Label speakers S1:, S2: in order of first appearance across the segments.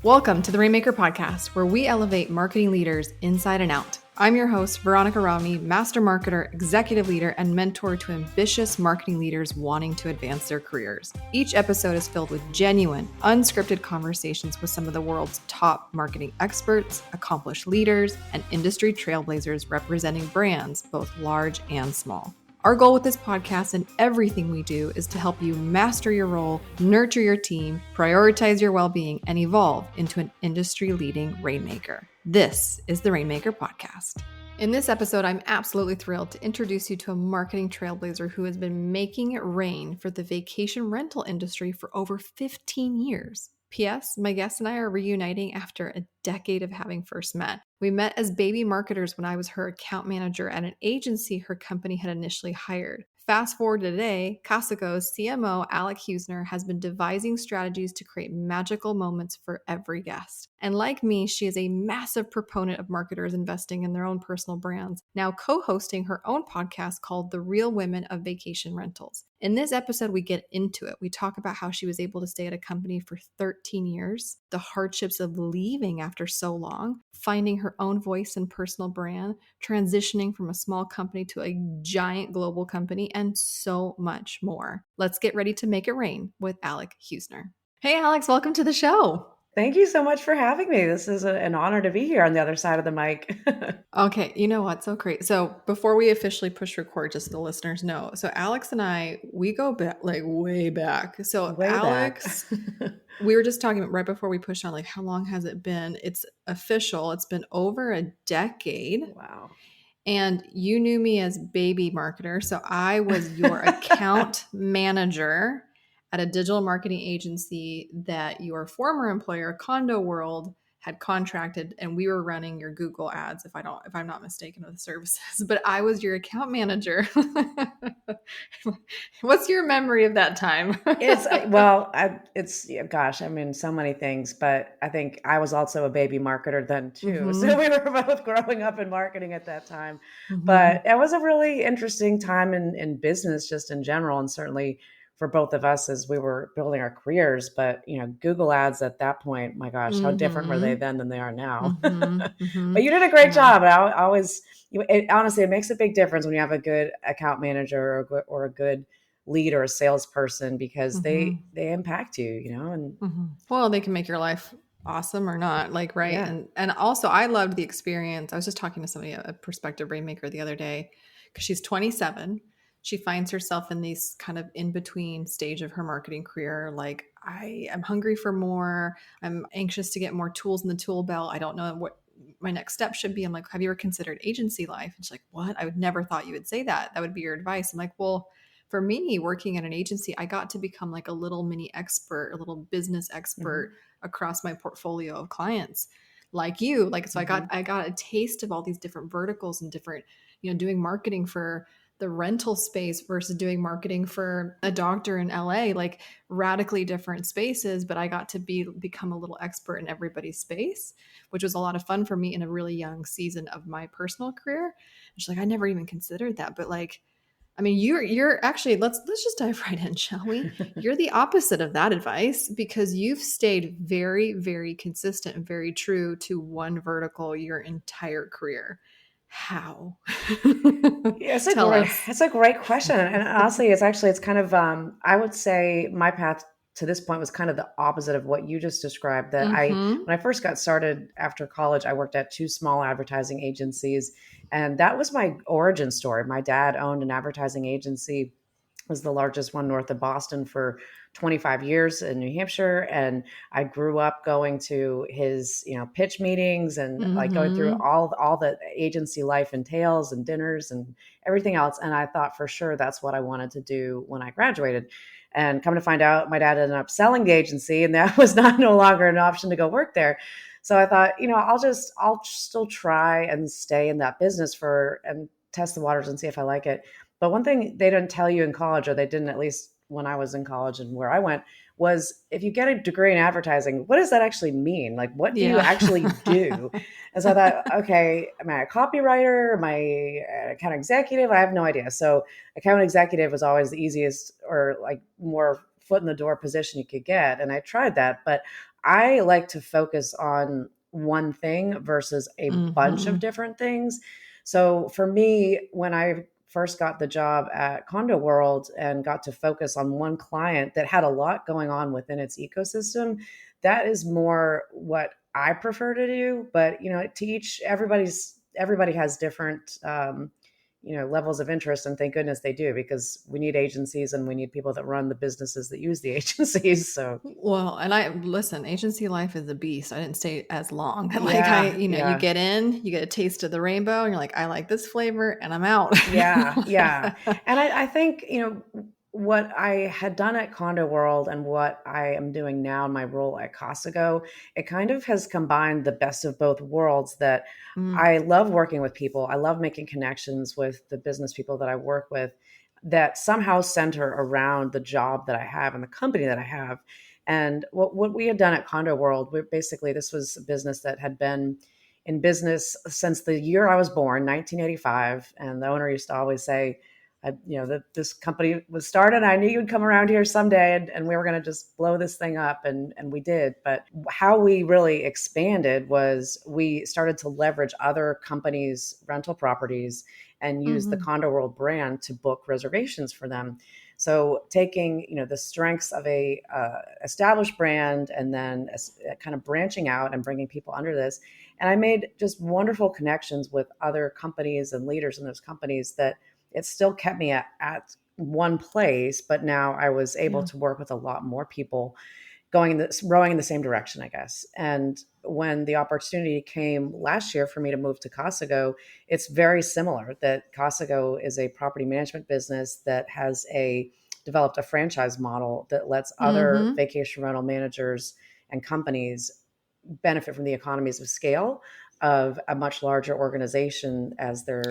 S1: Welcome to the Rainmaker Podcast, where we elevate marketing leaders inside and out. I'm your host, Veronica Romney, master marketer, executive leader, and mentor to ambitious marketing leaders wanting to advance their careers. Each episode is filled with genuine, unscripted conversations with some of the world's top marketing experts, accomplished leaders, and industry trailblazers representing brands, both large and small. Our goal with this podcast and everything we do is to help you master your role, nurture your team, prioritize your well-being, and evolve into an industry-leading Rainmaker. This is the Rainmaker Podcast. In this episode, I'm absolutely thrilled to introduce you to a marketing trailblazer who has been making it rain for the vacation rental industry for over 15 years. P.S. My guest and I are reuniting after a decade of having first met. We met as baby marketers when I was her account manager at an agency her company had initially hired. Fast forward to today, Casago's CMO, Alex Husner, has been devising strategies to create magical moments for every guest. And like me, she is a massive proponent of marketers investing in their own personal brands, now co-hosting her own podcast called The Real Women of Vacation Rentals. In this episode, we get into it. We talk about how she was able to stay at a company for 13 years, the hardships of leaving after so long, finding her own voice and personal brand, transitioning from a small company to a giant global company, and so much more. Let's get ready to make it rain with Alex Husner. Hey, Alex, welcome to the show.
S2: Thank you so much for having me. This is an honor to be here on the other side of the mic.
S1: Okay, you know what? So great. So before we officially push record, just so the listeners know, so Alex and I, we go back like way back. So
S2: Way
S1: Alex,
S2: back.
S1: we were just talking about right before we pushed on, like, how long has it been? It's official. It's been over a decade.
S2: Wow.
S1: And you knew me as baby marketer. So I was your account manager at a digital marketing agency that your former employer, Condo World, had contracted, and we were running your Google ads, if I'm not mistaken, with the services. But I was your account manager. What's your memory of that time?
S2: Gosh, I mean, so many things, but I think I was also a baby marketer then too.
S1: Mm-hmm.
S2: So we were both growing up in marketing at that time,
S1: Mm-hmm.
S2: but it was a really interesting time in business, just in general. And certainly for both of us as we were building our careers. But, Google ads at that point, my gosh, how different were they then than they are now?
S1: Mm-hmm. Mm-hmm.
S2: But you did a great job. Honestly, it makes a big difference when you have a good account manager or a good lead or a salesperson, because they impact you, and
S1: well, they can make your life awesome or not, like, right.
S2: Yeah.
S1: And also I loved the experience. I was just talking to somebody, a prospective rainmaker, the other day, because she's 27. She finds herself in these kind of in between stage of her marketing career. Like, I am hungry for more. I'm anxious to get more tools in the tool belt. I don't know what my next step should be. I'm like, have you ever considered agency life? And she's like, what? I would never thought you would say that. That would be your advice. I'm like, well, for me, working at an agency, I got to become like a little mini expert, a little business expert across my portfolio of clients, like you. Like, so I got a taste of all these different verticals and different, doing marketing for the rental space versus doing marketing for a doctor in LA, like radically different spaces. But I got to become a little expert in everybody's space, which was a lot of fun for me in a really young season of my personal career. And she's like, I never even considered that. But like, I mean, you're actually, let's just dive right in, shall we? You're the opposite of that advice, because you've stayed very, very consistent and very true to one vertical your entire career. How?
S2: Yeah, it's a great question. And honestly, it's kind of, I would say my path to this point was kind of the opposite of what you just described. When I first got started after college, I worked at two small advertising agencies, and that was my origin story. My dad owned an advertising agency, was the largest one north of Boston for 25 years in New Hampshire. And I grew up going to his, pitch meetings and like going through all the agency life entails and dinners and everything else. And I thought for sure that's what I wanted to do when I graduated. And come to find out, my dad ended up selling the agency, and that was no longer an option to go work there. So I thought, I'll still try and stay in that business and test the waters and see if I like it. But one thing they didn't tell you in college, or they didn't, at least when I was in college and where I went, was if you get a degree in advertising, what does that actually mean? Like, what do you actually do? And so I thought, okay, am I a copywriter? Am I an account executive? I have no idea. So account executive was always the easiest, or like more foot in the door position you could get. And I tried that, but I like to focus on one thing versus a bunch of different things. So for me, when I first got the job at Condo World and got to focus on one client that had a lot going on within its ecosystem, that is more what I prefer to do. But, to each, everybody has different, levels of interest, and thank goodness they do, because we need agencies and we need people that run the businesses that use the agencies. So,
S1: well, and listen, agency life is a beast. I didn't stay as long. You get in, you get a taste of the rainbow, and you're like, I like this flavor, and I'm out.
S2: Yeah. And I think, what I had done at Condo World and what I am doing now in my role at Casago, it kind of has combined the best of both worlds, that I love working with people. I love making connections with the business people that I work with that somehow center around the job that I have and the company that I have. And what we had done at Condo World, this was a business that had been in business since the year I was born, 1985. And the owner used to always say, that this company was started. I knew you'd come around here someday, and we were going to just blow this thing up. And we did. But how we really expanded was we started to leverage other companies' rental properties and use the Condo World brand to book reservations for them. So taking, the strengths of a established brand and then kind of branching out and bringing people under this. And I made just wonderful connections with other companies and leaders in those companies that it still kept me at one place, but now I was able to work with a lot more people rowing in the same direction, I guess. And when the opportunity came last year for me to move to Casago, it's very similar. That Casago is a property management business that has developed a franchise model that lets other vacation rental managers and companies benefit from the economies of scale of a much larger organization as their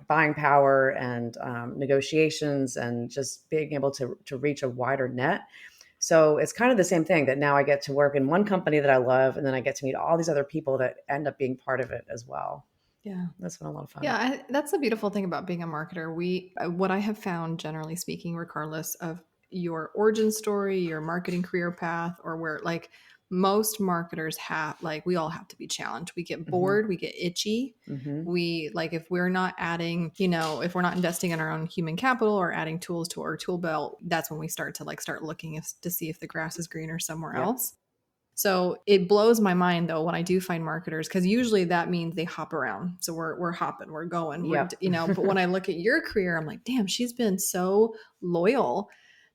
S2: buying power and negotiations and just being able to reach a wider net. So it's kind of the same thing, that now I get to work in one company that I love, and then I get to meet all these other people that end up being part of it as well.
S1: Yeah.
S2: That's been a lot of fun.
S1: Yeah. That's the beautiful thing about being a marketer. What I have found, generally speaking, regardless of your origin story, your marketing career path, or where, like, most marketers we all have to be challenged. We get bored, we get itchy. We, like, if we're not adding, if we're not investing in our own human capital or adding tools to our tool belt, that's when we start looking to see if the grass is greener somewhere else. So it blows my mind, though, when I do find marketers, because usually that means they hop around. So we're hopping, we're going, but when I look at your career, I'm like, damn, she's been so loyal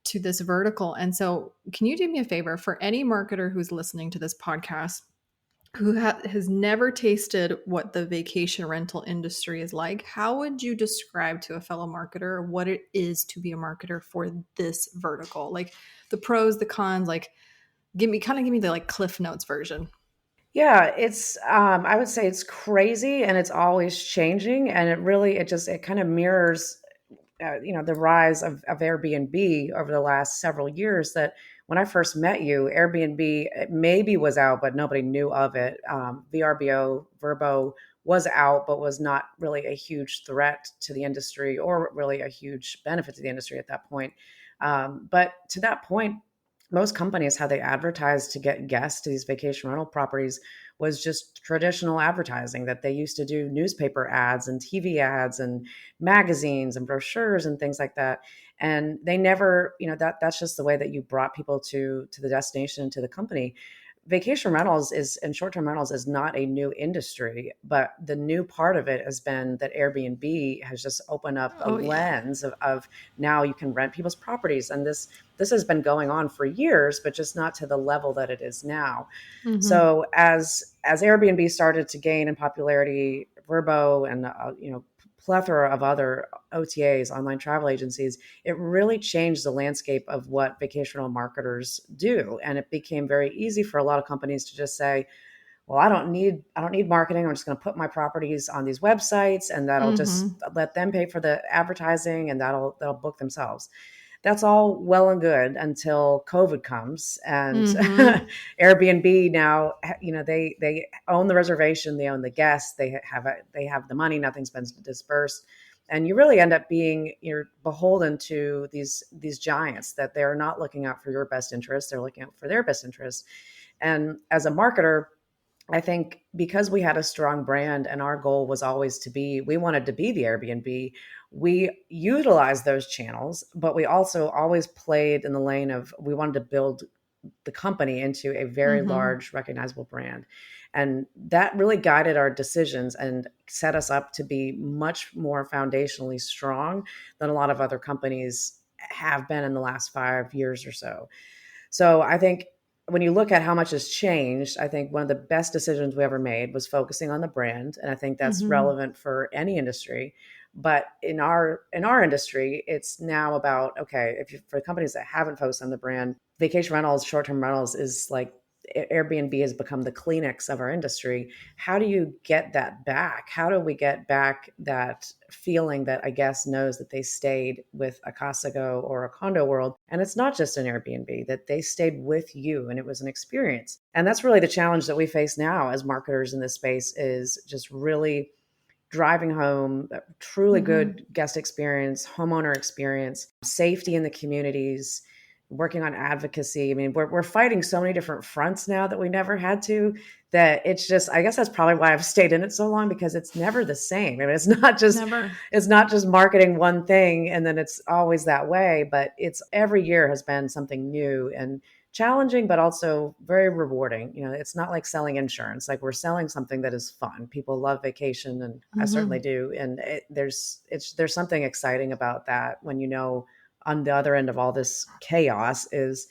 S1: to this vertical. And so can you do me a favor, for any marketer who's listening to this podcast, who has never tasted what the vacation rental industry is like, how would you describe to a fellow marketer what it is to be a marketer for this vertical? Like the pros, the cons, like give me the like Cliff Notes version.
S2: Yeah, it's I would say it's crazy, and it's always changing, and it kind of mirrors the rise of Airbnb over the last several years. That when I first met you, Airbnb maybe was out, but nobody knew of it. Vrbo was out, but was not really a huge threat to the industry or really a huge benefit to the industry at that point. But to that point, most companies, how they advertised to get guests to these vacation rental properties was just traditional advertising, that they used to do newspaper ads and TV ads and magazines and brochures and things like that. And they never, that's just the way that you brought people to the destination, to the company. Vacation rentals and short-term rentals is not a new industry, but the new part of it has been that Airbnb has just opened up a lens of now you can rent people's properties. And this has been going on for years, but just not to the level that it is now. So as Airbnb started to gain in popularity, Vrbo and plethora of other OTAs, online travel agencies, it really changed the landscape of what vacation rental marketers do. And it became very easy for a lot of companies to just say, well, I don't need marketing. I'm just going to put my properties on these websites, and that'll just let them pay for the advertising, and that'll book themselves. That's all well and good until COVID comes, and Airbnb now, they own the reservation, they own the guests, they have the money, nothing's been dispersed, and you really end up you're beholden to these giants that they're not looking out for your best interest, they're looking out for their best interest. And as a marketer, I think because we had a strong brand and our goal was always we wanted to be the Airbnb, we utilized those channels, but we also always played in the lane of we wanted to build the company into a very large, recognizable brand. And that really guided our decisions and set us up to be much more foundationally strong than a lot of other companies have been in the last 5 years or so. So I think when you look at how much has changed, I think one of the best decisions we ever made was focusing on the brand. And I think that's relevant for any industry. But in our industry, it's now about, okay, for companies that haven't focused on the brand, vacation rentals, short-term rentals is like Airbnb has become the Kleenex of our industry. How do you get that back? How do we get back that feeling that a guest knows that they stayed with a Casago or a Condo World? And it's not just an Airbnb, that they stayed with you and it was an experience. And that's really the challenge that we face now as marketers in this space, is just really driving home a truly good guest experience, homeowner experience, safety in the communities, working on advocacy. I mean, we're fighting so many different fronts now that we never had to, that it's just, I guess that's probably why I've stayed in it so long, because it's never the same. I mean, it's not just marketing one thing and then it's always that way, but it's every year has been something new and challenging, but also very rewarding. You know, it's not like selling insurance. Like, we're selling something that is fun. People love vacation, and I certainly do. And there's something exciting about that when you know on the other end of all this chaos is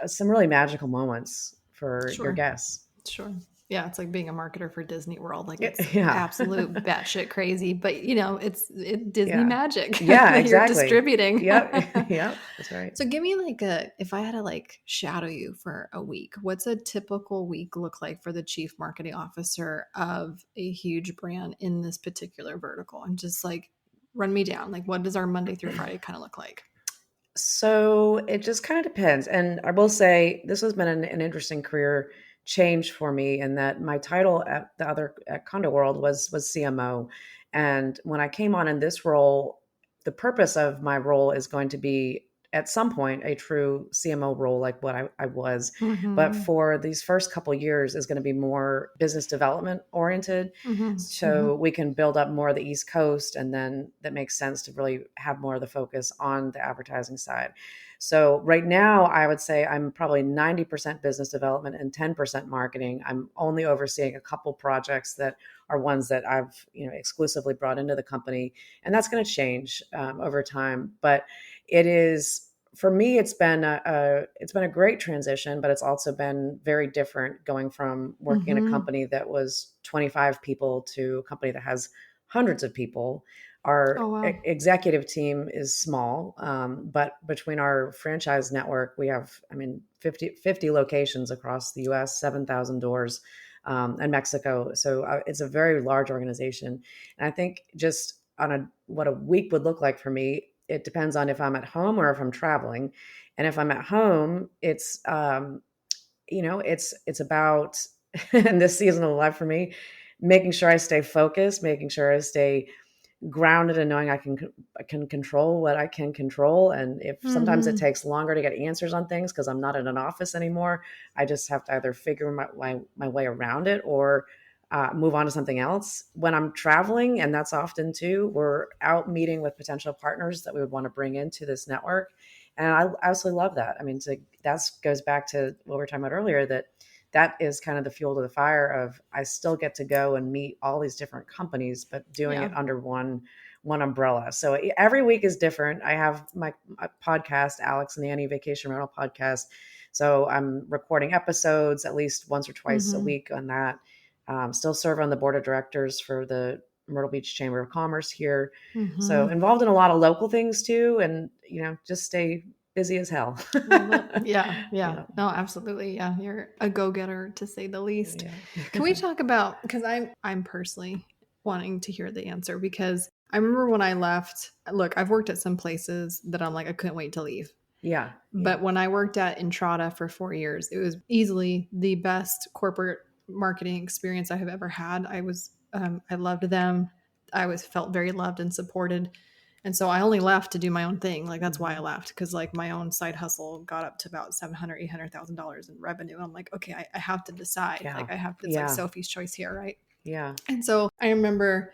S2: some really magical moments for your guests.
S1: Sure. Yeah, it's like being a marketer for Disney World. Like, it's absolute batshit crazy, but it's Disney magic.
S2: Yeah,
S1: that you're distributing.
S2: Yep. Yep. That's right.
S1: So give me if I had to shadow you for a week, what's a typical week look like for the chief marketing officer of a huge brand in this particular vertical? And just run me down. What does our Monday through Friday kind of look like?
S2: So it just kind of depends. And I will say this has been an interesting career change for me, in that my title at Condo World was CMO. And when I came on in this role, the purpose of my role is going to be at some point a true CMO role, like what I was. But for these first couple of years is going to be more business development oriented. So we can build up more of the East Coast, and then that makes sense to really have more of the focus on the advertising side. So right now, I would say I'm probably 90% business development and 10% marketing. I'm only overseeing a couple projects that are ones that I've exclusively brought into the company, and that's going to change over time. But it is, for me, it's been a great transition, but it's also been very different, going from working in a company that was 25 people to a company that has hundreds of people. Our executive team is small, but between our franchise network, we have, 50 locations across the US, 7,000 doors, and Mexico. So it's a very large organization. And I think just on what a week would look like for me, it depends on if I'm at home or if I'm traveling. And if I'm at home, it's about in this season of life for me, making sure I stay focused, making sure I stay grounded, and knowing I can control what I can control. And if sometimes it takes longer to get answers on things because I'm not in an office anymore, I just have to either figure my way around it or move on to something else. When I'm traveling, and that's often too, we're out meeting with potential partners that we would want to bring into this network. And I absolutely love that. That goes back to what we were talking about earlier, that is kind of the fuel to the fire of, I still get to go and meet all these different companies, but doing it under one umbrella. So every week is different. I have my podcast, Alex and the Annie Vacation Rental Podcast. So I'm recording episodes at least once or twice a week on that. Still serve on the board of directors for the Myrtle Beach Chamber of Commerce here. So involved in a lot of local things too. And, just stay busy as hell.
S1: Yeah. No, absolutely. Yeah. You're a go-getter, to say the least. Yeah. Can we talk about, because I'm personally wanting to hear the answer, because I remember when I left, look, I've worked at some places that I'm like, I couldn't wait to leave.
S2: Yeah.
S1: But when I worked at Entrada for 4 years, it was easily the best corporate marketing experience I have ever had. I loved them. I felt very loved and supported. And so I only left to do my own thing. Like, that's why I left. Because like my own side hustle got up to about $700,000, $800,000 in revenue. I'm like, okay, I have to decide.
S2: Yeah.
S1: Like I have to, it's like Sophie's choice here. Right.
S2: Yeah.
S1: And so I remember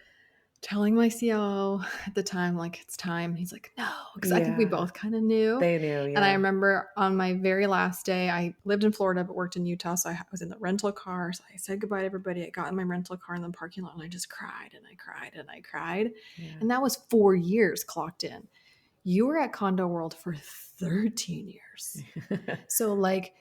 S1: telling my COO at the time, like, it's time. He's like, no, because I think we both kind of knew.
S2: They knew, yeah.
S1: And I remember on my very last day, I lived in Florida but worked in Utah, so I was in the rental car. So I said goodbye to everybody. I got in my rental car in the parking lot, and I just cried and I cried and I cried. Yeah. And that was 4 years clocked in. You were at Condo World for 13 years. So like,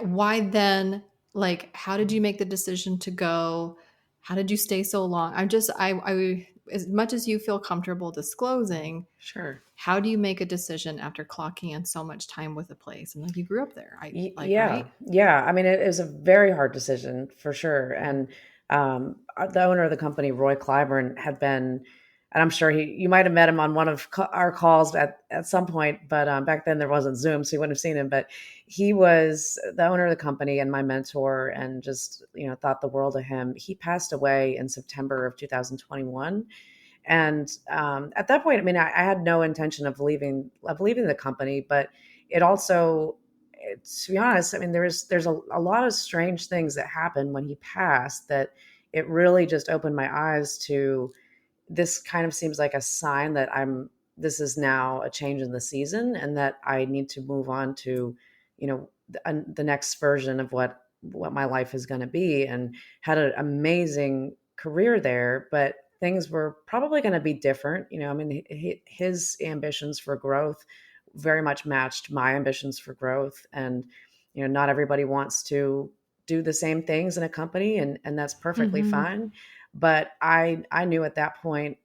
S1: why then? Like, how did you make the decision to go? How did you stay so long? I as much as you feel comfortable disclosing,
S2: sure.
S1: How do you make a decision after clocking in so much time with a place? And like, you grew up there.
S2: Right? Yeah. I mean, it is a very hard decision for sure. And the owner of the company, Roy Clyburn, had been, and I'm sure you might have met him on one of our calls at some point, but back then there wasn't Zoom, so you wouldn't have seen him. But he was the owner of the company and my mentor, and just, thought the world of him. He passed away in September of 2021. And at that point, I mean, I had no intention of leaving the company, but it also, to be honest, I mean, there's a lot of strange things that happened when he passed that it really just opened my eyes to. This kind of seems like a sign that this is now a change in the season, and that I need to move on to, the next version of what my life is going to be. And had an amazing career there, but things were probably going to be different. I mean, his ambitions for growth very much matched my ambitions for growth. And, not everybody wants to do the same things in a company, and that's perfectly fine. But I knew at that point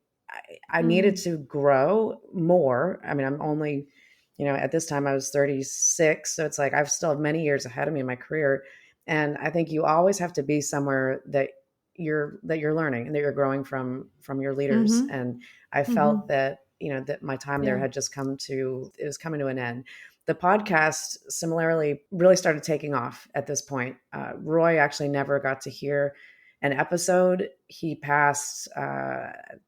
S2: I needed to grow more. I mean, I'm only, at this time I was 36. So it's like, I've still have many years ahead of me in my career. And I think you always have to be somewhere that you're learning and that you're growing from your leaders. And I felt that, that my time there had just coming to an end. The podcast similarly really started taking off at this point. Roy actually never got to hear an episode. He passed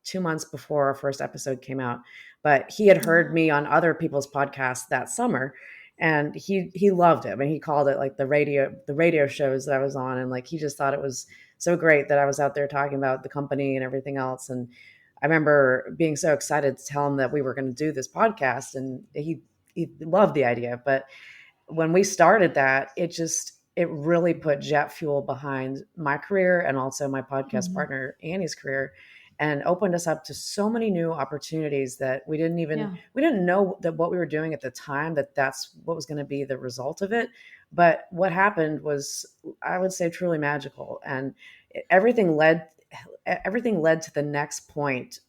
S2: 2 months before our first episode came out, but he had heard me on other people's podcasts that summer, and he loved it. I mean, he called it like the radio shows that I was on, and like he just thought it was so great that I was out there talking about the company and everything else. And I remember being so excited to tell him that we were going to do this podcast, and he loved the idea. But when we started that, it really put jet fuel behind my career and also my podcast partner Annie's career, and opened us up to so many new opportunities that we didn't know that what we were doing at the time, that's what was going to be the result of it. But what happened was, I would say, truly magical. And everything led to the next point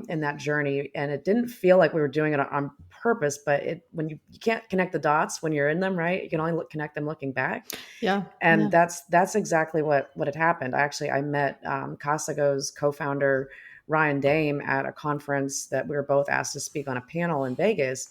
S2: in that journey. And it didn't feel like we were doing it on purpose, but when you can't connect the dots when you're in them, right? You can only connect them looking back.
S1: Yeah.
S2: And that's exactly what had happened. I met Casago's co-founder, Ryan Dame, at a conference that we were both asked to speak on a panel in Vegas.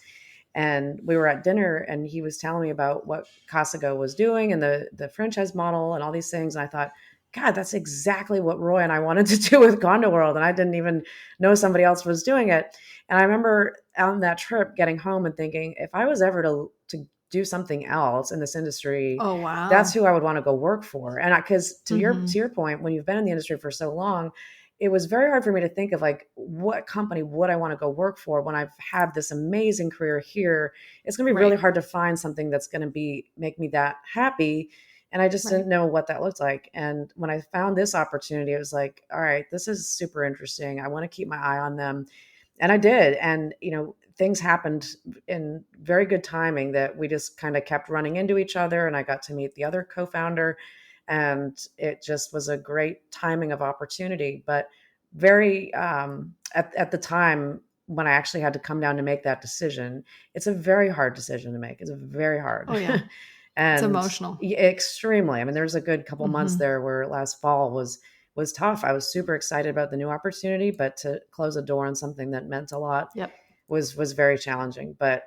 S2: And we were at dinner, and he was telling me about what Casago was doing and the franchise model and all these things. And I thought, God, that's exactly what Roy and I wanted to do with Condo World. And I didn't even know somebody else was doing it. And I remember on that trip getting home and thinking, if I was ever to do something else in this industry,
S1: oh wow,
S2: that's who I would want to go work for. And because to your point, when you've been in the industry for so long, it was very hard for me to think of like, what company would I want to go work for when I've had this amazing career here. It's going to be really hard to find something that's going to make me that happy. And I just didn't know what that looked like. And when I found this opportunity, it was like, all right, this is super interesting. I want to keep my eye on them. And I did. And, things happened in very good timing that we just kind of kept running into each other. And I got to meet the other co-founder, and it just was a great timing of opportunity. But very, at the time when I actually had to come down to make that decision, it's a very hard decision to make. It's very hard.
S1: Oh yeah. And it's emotional.
S2: Extremely. I mean, there was a good couple months there where last fall was tough. I was super excited about the new opportunity, but to close a door on something that meant a lot was very challenging. But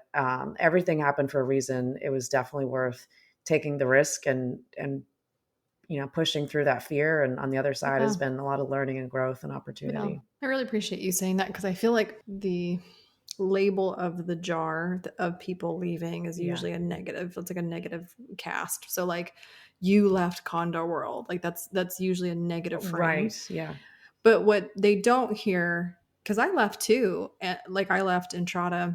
S2: everything happened for a reason. It was definitely worth taking the risk and pushing through that fear. And on the other side has been a lot of learning and growth and opportunity.
S1: Yeah. I really appreciate you saying that, because I feel like the label of the jar of people leaving is usually a negative. It's like a negative cast. So like, you left Condo World, like that's usually a negative frame.
S2: Right. Yeah.
S1: But what they don't hear, because I left too, like I left Entrada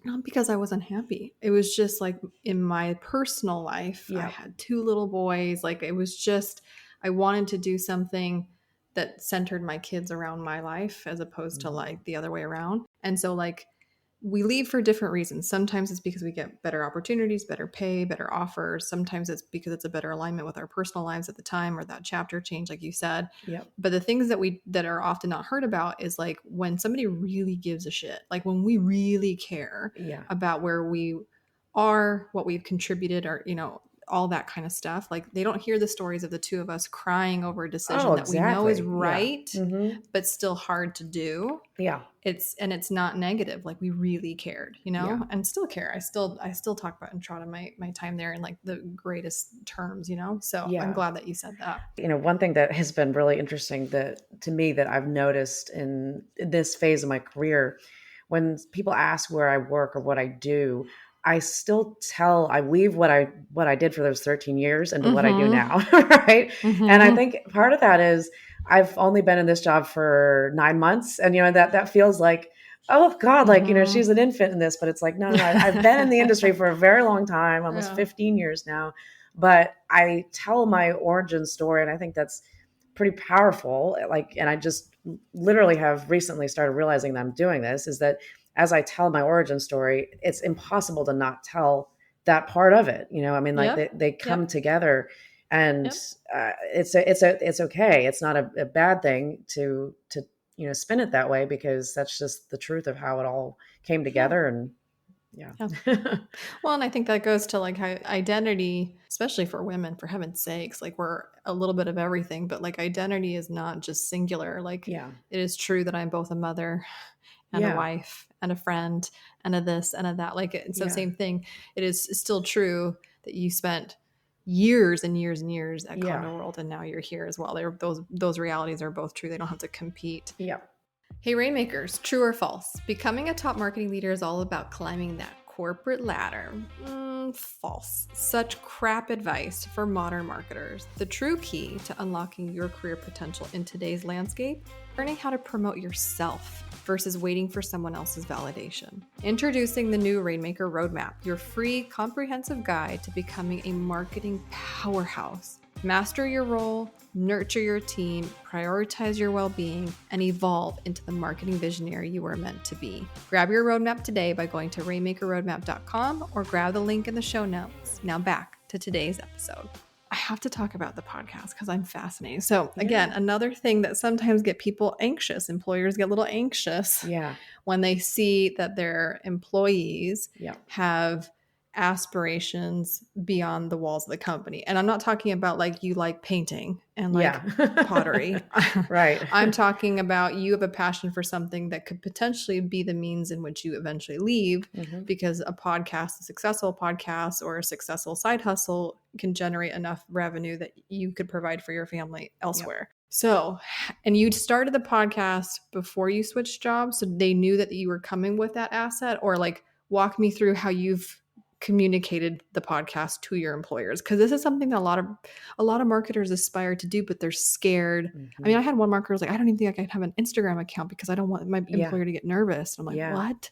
S1: not because I was unhappy. It was just like in my personal life, I had 2 little boys. Like it was just, I wanted to do something that centered my kids around my life as opposed to like the other way around. And so like, we leave for different reasons. Sometimes it's because we get better opportunities, better pay, better offers. Sometimes it's because it's a better alignment with our personal lives at the time, or that chapter change, like you said.
S2: Yep.
S1: But the things that are often not heard about is like when somebody really gives a shit, like when we really care about where we are, what we've contributed, or, all that kind of stuff. Like they don't hear the stories of the 2 of us crying over a decision that we know is right, but still hard to do.
S2: Yeah.
S1: It's not negative. Like we really cared, and still care. I still talk about Entrada, my time there, in like the greatest terms, so I'm glad that you said that.
S2: One thing that has been really interesting to me that I've noticed in this phase of my career, when people ask where I work or what I do, I still I weave what I did for those 13 years into what I do now. Right. And I think part of that is I've only been in this job for 9 months, and, that feels like, oh God, like, she's an infant in this, but it's like, no, I've been in the industry for a very long time, almost 15 years now, but I tell my origin story. And I think that's pretty powerful. Like, and I just literally have recently started realizing that I'm doing this, is that as I tell my origin story, it's impossible to not tell that part of it. I mean, like they come together, and it's okay. It's not a bad thing to spin it that way, because that's just the truth of how it all came together. And
S1: well, and I think that goes to like how identity, especially for women, for heaven's sakes, like we're a little bit of everything, but like identity is not just singular. Like it is true that I'm both a mother and a wife and a friend and a this and a that. Like, so same thing. It is still true that you spent years and years and years at Condo World, and now you're here as well. Those realities are both true. They don't have to compete.
S2: Yeah.
S1: Hey, Rainmakers, true or false? Becoming a top marketing leader is all about climbing that corporate ladder. False. Such crap advice for modern marketers. The true key to unlocking your career potential in today's landscape, learning how to promote yourself versus waiting for someone else's validation. Introducing the new Rainmaker Roadmap, your free comprehensive guide to becoming a marketing powerhouse. Master your role, nurture your team, prioritize your well-being, and evolve into the marketing visionary you were meant to be. Grab your roadmap today by going to rainmakerroadmap.com or grab the link in the show notes. Now back to today's episode. I have to talk about the podcast because I'm fascinated. So again, another thing that sometimes get people anxious, employers get a little anxious when they see that their employees have aspirations beyond the walls of the company. And I'm not talking about like you like painting and like pottery.
S2: Right.
S1: I'm talking about you have a passion for something that could potentially be the means in which you eventually leave, because a podcast, a successful podcast or a successful side hustle can generate enough revenue that you could provide for your family elsewhere. So, and you started the podcast before you switched jobs, so they knew that you were coming with that asset, or like walk me through how you've communicated the podcast to your employers, because this is something that a lot of marketers aspire to do, but they're scared. I mean, I had one marketer was like, I don't even think I can have an Instagram account because I don't want my employer to get nervous. And I'm like, what?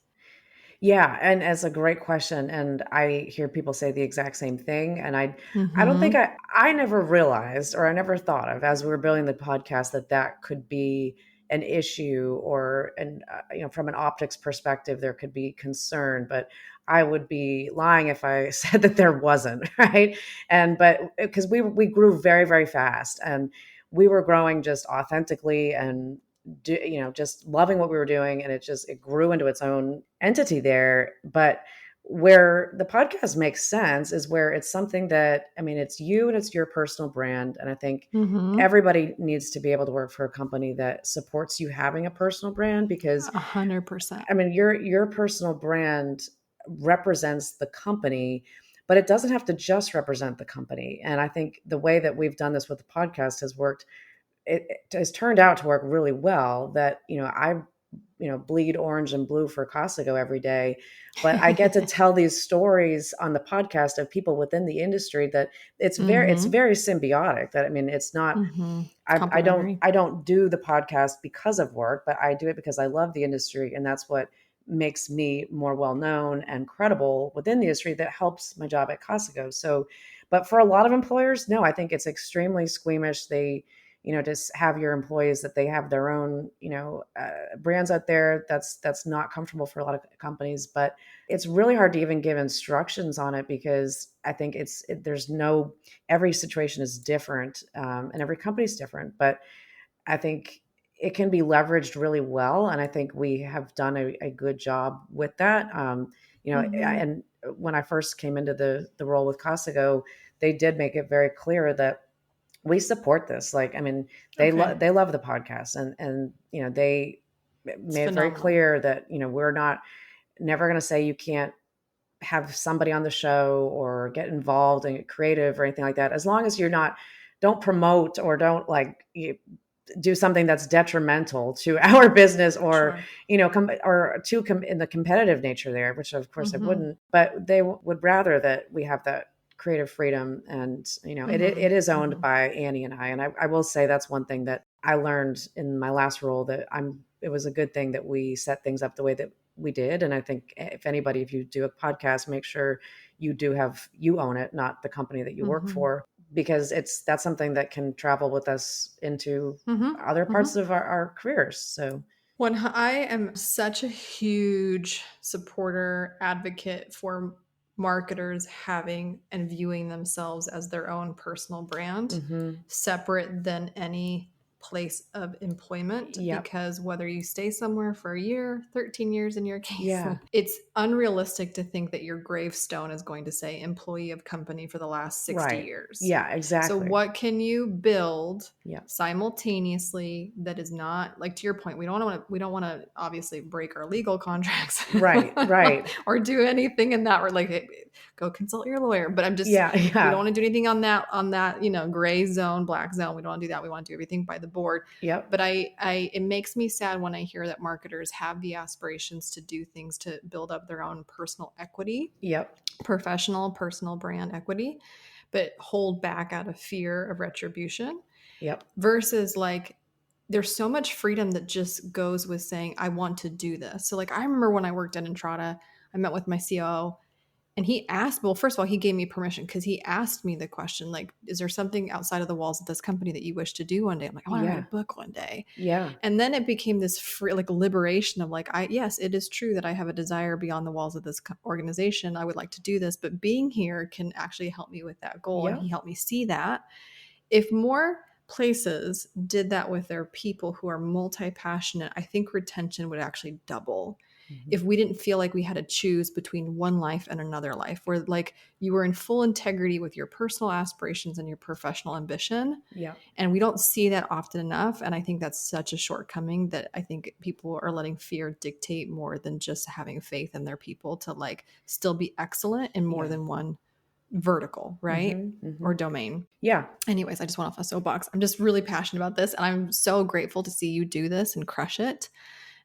S2: Yeah. And it's a great question. And I hear people say the exact same thing. And I don't think I never realized, or I never thought of, as we were building the podcast, that could be an issue, or, from an optics perspective, there could be concern, but I would be lying if I said that there wasn't, right? But because we grew very, very fast, and we were growing just authentically and just loving what we were doing, and it grew into its own entity there. But where the podcast makes sense is where it's something that, I mean, it's you and it's your personal brand. And I think everybody needs to be able to work for a company that supports you having a personal brand, because
S1: 100%.
S2: I mean, your personal brand represents the company, but it doesn't have to just represent the company. And I think the way that we've done this with the podcast has worked. It has turned out to work really well. That I bleed orange and blue for Casago every day, but I get to tell these stories on the podcast of people within the industry that it's very symbiotic. That, I mean, it's not, I don't do the podcast because of work, but I do it because I love the industry. And that's what makes me more well-known and credible within the industry, that helps my job at Casago. So, but for a lot of employers, no, I think it's extremely squeamish. They, just have your employees that they have their own, brands out there. That's not comfortable for a lot of companies, but it's really hard to even give instructions on it, because I think every situation is different, and every company is different, but I think it can be leveraged really well. And I think we have done a good job with that. And when I first came into the role with Casago, they did make it very clear that we support this. Like, I mean, they love the podcast, and they made it very clear that, we're never going to say you can't have somebody on the show or get involved and get creative or anything like that, as long as don't promote or don't do something that's detrimental to our business, or in the competitive nature there, which of course I wouldn't, but they would rather that we have that creative freedom. And it is owned by Annie and I will say that's one thing that I learned in my last role, that it was a good thing that we set things up the way that we did. And I think if you do a podcast, make sure you own it, not the company that you work for, because that's something that can travel with us into other parts of our careers. So
S1: when I am such a huge supporter, advocate for marketers having and viewing themselves as their own personal brand, separate than any place of employment, because whether you stay somewhere for a year, 13 years in your case, it's unrealistic to think that your gravestone is going to say employee of company for the last 60 years.
S2: Yeah, exactly.
S1: So what can you build simultaneously that is not, like, to your point, we don't want to obviously break our legal contracts,
S2: right
S1: or do anything in that, or go consult your lawyer. But I'm just, we don't want to do anything on that, gray zone, black zone. We don't want to do that. We want to do everything by the board. But it makes me sad when I hear that marketers have the aspirations to do things to build up their own personal equity, professional, personal brand equity, but hold back out of fear of retribution. Versus there's so much freedom that just goes with saying, I want to do this. So I remember when I worked at Entrada, I met with my COO, and he asked, well, first of all, he gave me permission, because he asked me the question, is there something outside of the walls of this company that you wish to do one day? I'm like, I want to write a book one day. And then it became this free, liberation of yes, it is true that I have a desire beyond the walls of this organization. I would like to do this, but being here can actually help me with that goal. And he helped me see that. If more places did that with their people who are multi-passionate, I think retention would actually double. If we didn't feel like we had to choose between one life and another life, where you were in full integrity with your personal aspirations and your professional ambition. And we don't see that often enough. And I think that's such a shortcoming, that I think people are letting fear dictate more than just having faith in their people to still be excellent in more than one vertical, right? Or domain. Anyways, I just went off a soapbox. I'm just really passionate about this, and I'm so grateful to see you do this and crush it.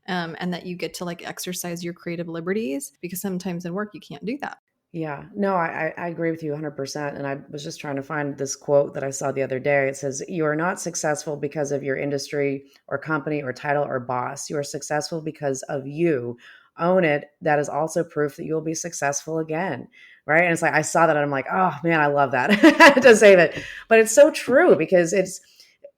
S1: And that you get to exercise your creative liberties, because sometimes in work you can't do that.
S2: Yeah, no, I agree with you 100%. And I was just trying to find this quote that I saw the other day. It says, you are not successful because of your industry or company or title or boss. You are successful because of you. Own it. That is also proof that you will be successful again. Right. And it's I saw that and I'm like, oh man, I love that. I had to say that. But it's so true, because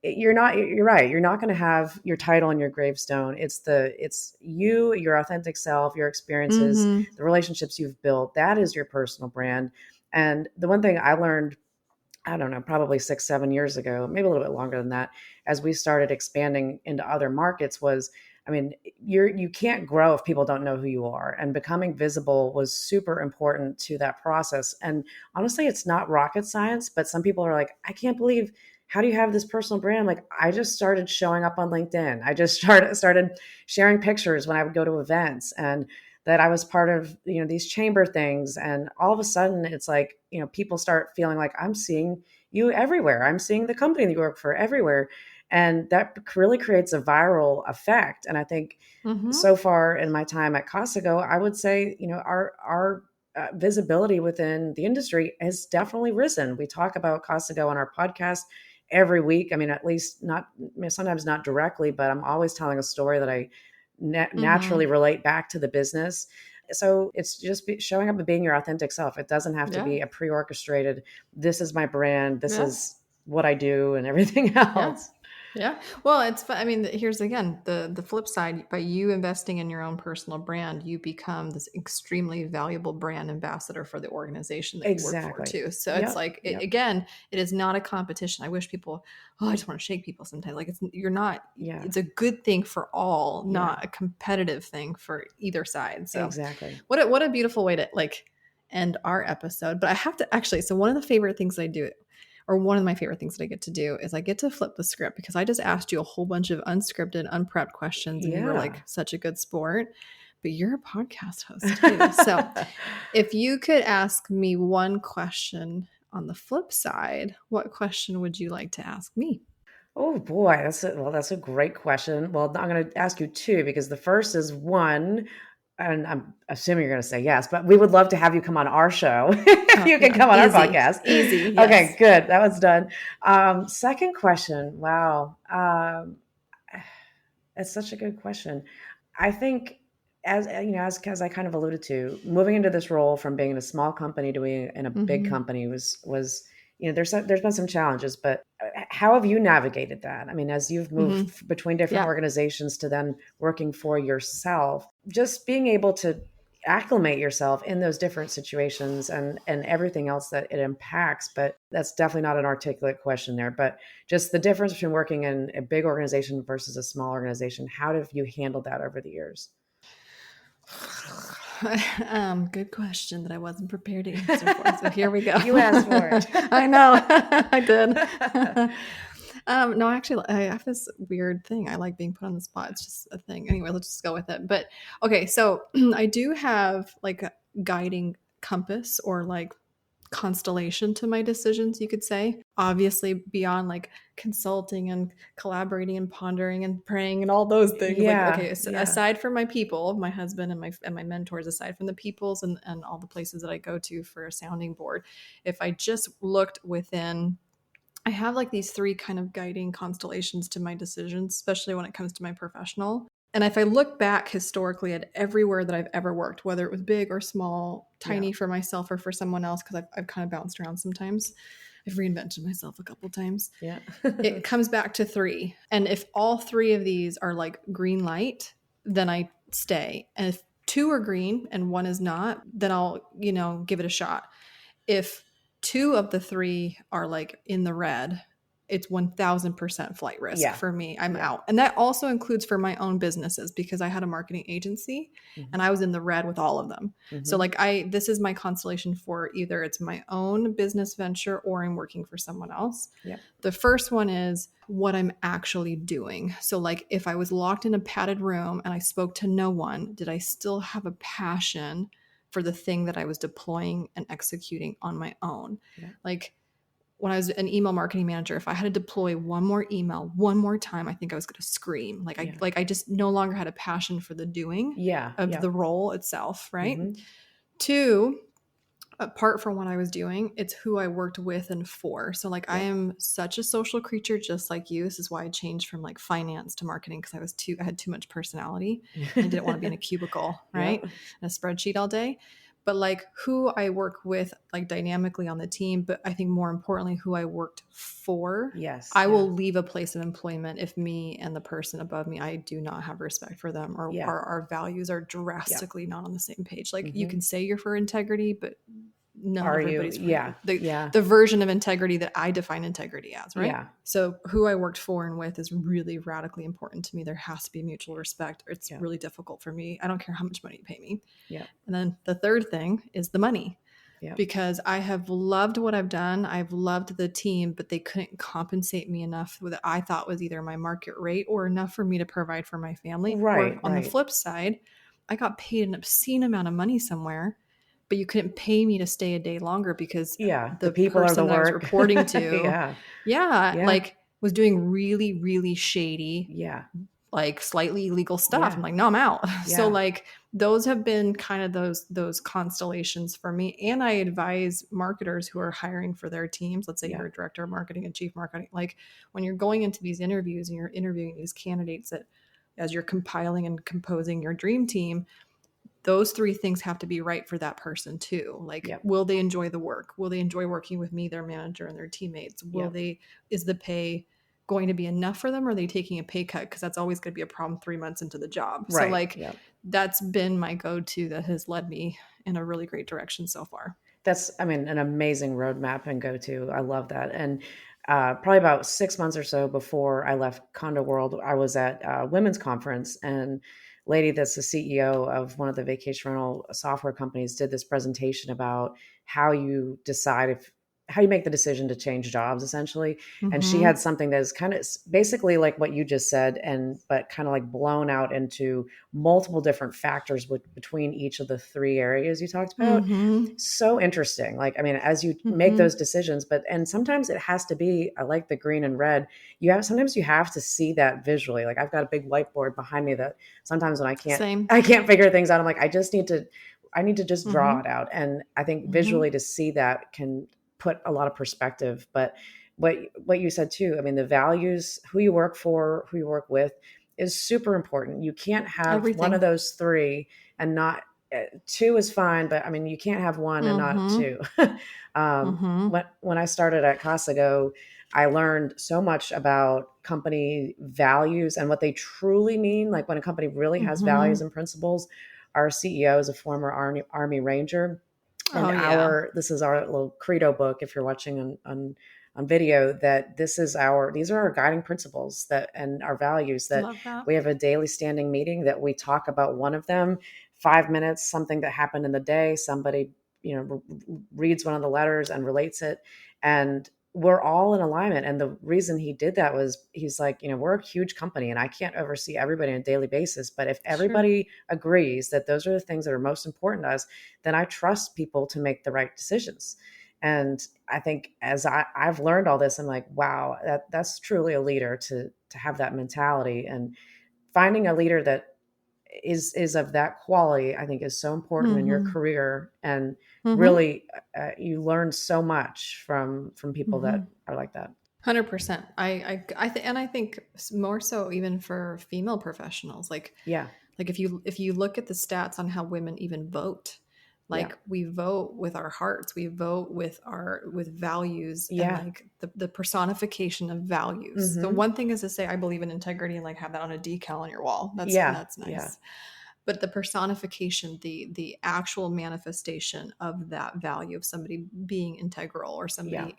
S2: you're right. You're not going to have your title on your gravestone. It's you, your authentic self, your experiences, the relationships you've built. That is your personal brand. And the one thing I learned, I don't know, probably 6-7 years ago, maybe a little bit longer than that, as we started expanding into other markets, was, I mean, you can't grow if people don't know who you are. And becoming visible was super important to that process. And honestly, it's not rocket science, but some people are like, I can't believe, how do you have this personal brand? I'm I just started showing up on LinkedIn. I just started sharing pictures when I would go to events. And that I was part of, these chamber things. And all of a sudden it's like, people start feeling like I'm seeing you everywhere. I'm seeing the company that you work for everywhere. And that really creates a viral effect. And I think so far in my time at Casago, I would say, our visibility within the industry has definitely risen. We talk about Casago on our podcast every week. I mean, at least not, sometimes not directly, but I'm always telling a story that I naturally relate back to the business. So it's just showing up and being your authentic self. It doesn't have to be a pre-orchestrated, this is my brand, this is what I do and everything else.
S1: Yeah. Well, it's fun. I mean, here's again, the flip side. By you investing in your own personal brand, you become this extremely valuable brand ambassador for the organization that you work for too. So it's like, again, it is not a competition. I wish people, I just want to shake people sometimes. Like it's a good thing for all, not a competitive thing for either side. So what a beautiful way to like end our episode. But I have to actually, so one of the favorite things I do, or one of my favorite things that I get to do, is I get to flip the script, because I just asked you a whole bunch of unscripted, unprepped questions, and you were like such a good sport, but you're a podcast host too. So if you could ask me one question on the flip side, what question would you like to ask me?
S2: Oh boy, that's a great question. Well, I'm going to ask you two, because the first is one, and I'm assuming you're going to say yes, but we would love to have you come on our show. If you can come on our podcast.
S1: Easy. Yes.
S2: Okay, good. That was done. Second question. Wow. It's such a good question. I think, as I kind of alluded to, moving into this role from being in a small company to being in a big company was there's been some challenges, but how have you navigated that? I mean, as you've moved between different organizations to then working for yourself, just being able to acclimate yourself in those different situations and everything else that it impacts. But that's definitely not an articulate question there, but just the difference between working in a big organization versus a small organization. How have you handled that over the years?
S1: Good question that I wasn't prepared to answer for. So here we go.
S2: You asked for it.
S1: I know. I did. No, actually, I have this weird thing. I like being put on the spot. It's just a thing. Anyway, let's just go with it. But okay, so I do have like a guiding compass, or like constellation to my decisions, you could say. Obviously, beyond like consulting and collaborating and pondering and praying and all those things. Aside from my people, my husband and my mentors, aside from the peoples and all the places that I go to for a sounding board, if I just looked within, I have like these three kind of guiding constellations to my decisions, especially when it comes to my professional. And if I look back historically at everywhere that I've ever worked, whether it was big or small, tiny for myself or for someone else, because I've kind of bounced around sometimes. I've reinvented myself a couple times. Yeah. It comes back to three. And if all three of these are like green light, then I stay. And if two are green and one is not, then I'll, give it a shot. If two of the three are like in the red, it's 1000% flight risk for me. I'm out. And that also includes for my own businesses, because I had a marketing agency and I was in the red with all of them. So like this is my constellation for either it's my own business venture or I'm working for someone else. The first one is what I'm actually doing. So like if I was locked in a padded room and I spoke to no one, did I still have a passion for the thing that I was deploying and executing on my own? Like, when I was an email marketing manager, if I had to deploy one more email one more time, I think I was going to scream. I just no longer had a passion for the doing of the role itself. Right. Two, apart from what I was doing, it's who I worked with and for. So like I am such a social creature, just like you. This is why I changed from like finance to marketing, because I had too much personality. I didn't want to be in a cubicle, right? And a spreadsheet all day. But like who I work with, like dynamically on the team, but I think more importantly, who I worked for. Yes. I will leave a place of employment if me and the person above me, I do not have respect for them, or our values are drastically not on the same page. Like you can say you're for integrity, but everybody's the version of integrity that I define integrity as, right? Yeah. So who I worked for and with is really radically important to me. There has to be mutual respect. It's really difficult for me. I don't care how much money you pay me. Yeah. And then the third thing is the money. Yeah. Because I have loved what I've done. I've loved the team, but they couldn't compensate me enough with what I thought was either my market rate or enough for me to provide for my family. Right. Or on the flip side, I got paid an obscene amount of money somewhere, but you couldn't pay me to stay a day longer because
S2: the
S1: the
S2: people
S1: person
S2: are the
S1: that I was
S2: work.
S1: reporting to, like was doing really, really shady, like slightly illegal stuff. I'm like, no, I'm out. So like those have been kind of those constellations for me. And I advise marketers who are hiring for their teams. Let's say you're a director of marketing and chief marketing. Like when you're going into these interviews and you're interviewing these candidates that as you're compiling and composing your dream team, those three things have to be right for that person too. Like, will they enjoy the work? Will they enjoy working with me, their manager, and their teammates? Is the pay going to be enough for them? Or are they taking a pay cut? Because that's always going to be a problem 3 months into the job. So like, that's been my go-to that has led me in a really great direction so far.
S2: That's, I mean, an amazing roadmap and go-to. I love that. And probably about 6 months or so before I left Condo World, I was at a women's conference, and lady that's the CEO of one of the vacation rental software companies did this presentation about how you decide how you make the decision to change jobs, essentially. And she had something that is kind of basically like what you just said, but kind of like blown out into multiple different factors between each of the three areas you talked about. So interesting. Like, I mean, as you make those decisions, and sometimes it has to be, I like the green and red. Sometimes you have to see that visually. Like I've got a big whiteboard behind me that sometimes when I can't figure things out, I'm like, I need to just draw it out. And I think visually to see that can put a lot of perspective. But what you said too, I mean, the values, who you work for, who you work with is super important. You can't have one of those three and not two is fine, but I mean, you can't have one and not two. When I started at Casago, I learned so much about company values and what they truly mean. Like when a company really has values and principles. Our CEO is a former Army Ranger. And this is our little credo book, if you're watching on video, that these are our guiding principles and our values that we have a daily standing meeting that we talk about one of them, 5 minutes, something that happened in the day. Somebody, reads one of the letters and relates it. And we're all in alignment. And the reason he did that was he's like, we're a huge company and I can't oversee everybody on a daily basis. But if everybody agrees that those are the things that are most important to us, then I trust people to make the right decisions. And I think as I've learned all this, I'm like, wow, that's truly a leader to have that mentality. And finding a leader that is of that quality, I think is so important in your career. And really, you learn so much from people that are like that.
S1: 100%. I think more so even for female professionals, like if you look at the stats on how women even vote, we vote with our hearts, we vote with values, and like the personification of values. The one thing is to say, I believe in integrity, and like have that on a decal on your wall. That's nice. Yeah. But the personification, the actual manifestation of that value of somebody being integral or somebody,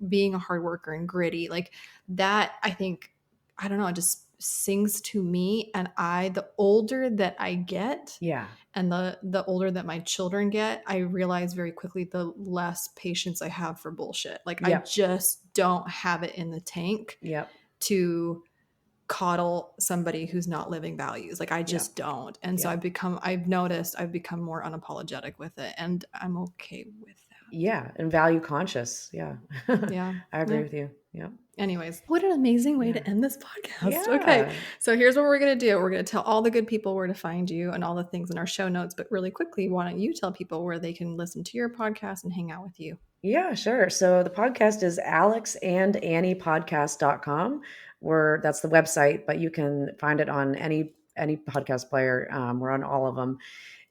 S1: being a hard worker and gritty, like that, I think, I don't know, it just sings to me. And the older that I get, and the older that my children get, I realize very quickly the less patience I have for bullshit. Like I just don't have it in the tank to coddle somebody who's not living values. Like I just don't. And so I've noticed I've become more unapologetic with it, and I'm okay with that.
S2: Yeah. And value conscious. Yeah. I agree with you. Yeah.
S1: Anyways, what an amazing way to end this podcast. Okay. So here's what we're going to do. We're going to tell all the good people where to find you and all the things in our show notes, but really quickly, why don't you tell people where they can listen to your podcast and hang out with you?
S2: Yeah, sure. So the podcast is alexandanniepodcast.com, where that's the website, but you can find it on any podcast player. We're on all of them.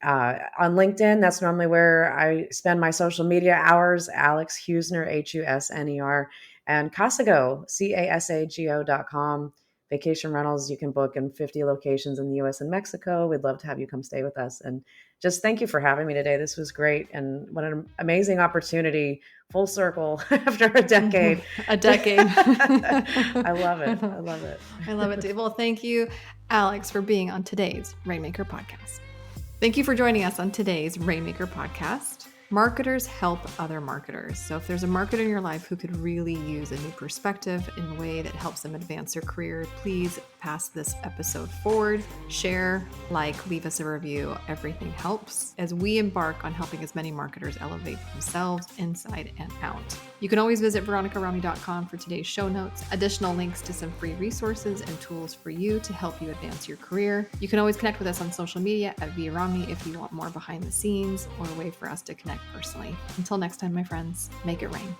S2: On LinkedIn, that's normally where I spend my social media hours. Alex Husner, Husner, and Casago, Casago.com. Vacation rentals you can book in 50 locations in the US and Mexico. We'd love to have you come stay with us. And just thank you for having me today. This was great. And what an amazing opportunity, full circle after a decade.
S1: A decade.
S2: I love it. I love it.
S1: I love it too. Well, thank you, Alex, for being on today's Rainmaker podcast. Thank you for joining us on today's Rainmaker podcast. Marketers help other marketers. So if there's a marketer in your life who could really use a new perspective in a way that helps them advance their career, please pass this episode forward, share, leave us a review. Everything helps as we embark on helping as many marketers elevate themselves inside and out. You can always visit veronicarami.com for today's show notes, additional links to some free resources and tools for you to help you advance your career. You can always connect with us on social media at VRomney if you want more behind the scenes or a way for us to connect personally. Until next time, my friends, make it rain.